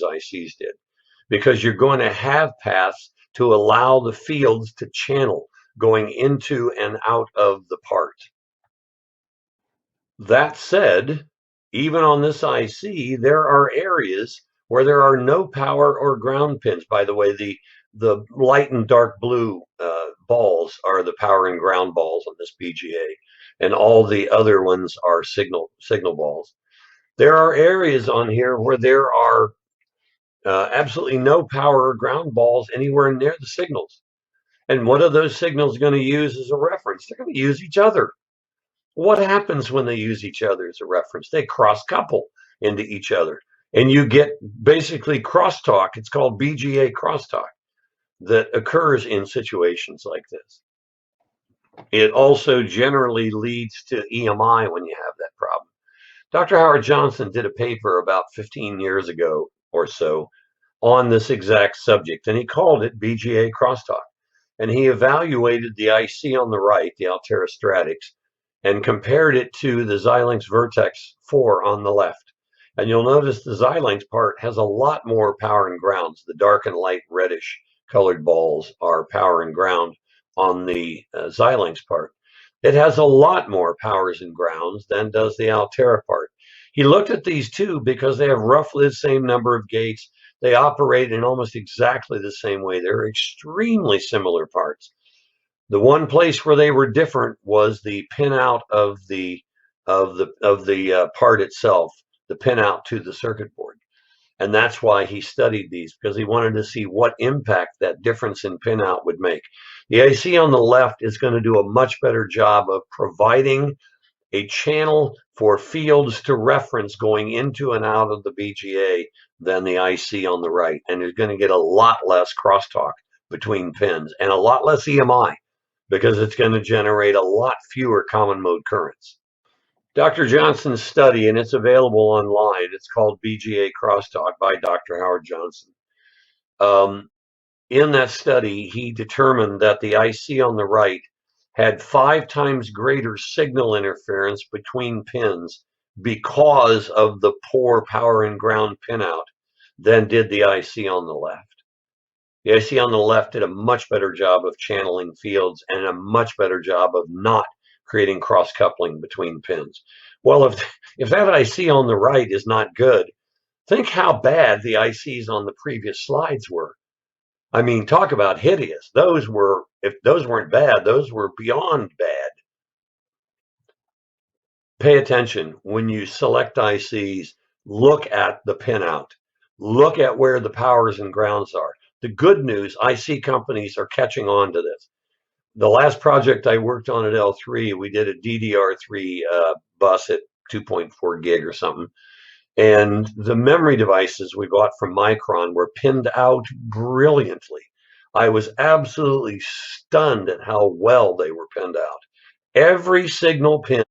ICs did, because you're going to have paths to allow the fields to channel going into and out of the part. That said, even on this IC, there are areas where there are no power or ground pins. By the way, the light and dark blue balls are the power and ground balls on this BGA, and all the other ones are signal balls. There are areas on here where there are absolutely no power or ground balls anywhere near the signals. And what are those signals going to use as a reference? They're going to use each other. What happens when they use each other as a reference? They cross couple into each other, and you get basically crosstalk. It's called BGA crosstalk that occurs in situations like this. It also generally leads to EMI when you have that problem. Dr. Howard Johnson did a paper about 15 years ago or so on this exact subject, and he called it BGA crosstalk. And he evaluated the IC on the right, the Altera Stratix, and compared it to the Xilinx Vertex 4 on the left. And you'll notice the Xilinx part has a lot more power and grounds. The dark and light reddish colored balls are power and ground on the Xilinx part. It has a lot more powers and grounds than does the Altera part. He looked at these two because they have roughly the same number of gates. They operate in almost exactly the same way. They're extremely similar parts. The one place where they were different was the pinout of the part itself, the pinout to the circuit board. And that's why he studied these, because he wanted to see what impact that difference in pinout would make. The IC on the left is going to do a much better job of providing a channel for fields to reference going into and out of the BGA than the IC on the right. And you're going to get a lot less crosstalk between pins and a lot less EMI, because it's going to generate a lot fewer common mode currents. Dr. Johnson's study, and it's available online, it's called BGA Crosstalk by Dr. Howard Johnson. In that study, he determined that the IC on the right had 5 times greater signal interference between pins because of the poor power and ground pinout than did the IC on the left. The IC on the left did a much better job of channeling fields and a much better job of not creating cross coupling between pins. Well, if that IC on the right is not good, think how bad the ICs on the previous slides were. I mean, talk about hideous. Those were, if those weren't bad, those were beyond bad. Pay attention when you select ICs. Look at the pinout. Look at where the powers and grounds are. The good news, IC companies are catching on to this. The last project I worked on at L3, we did a DDR3 bus at 2.4 gig or something. And the memory devices we bought from Micron were pinned out brilliantly. I was absolutely stunned at how well they were pinned out. Every signal pin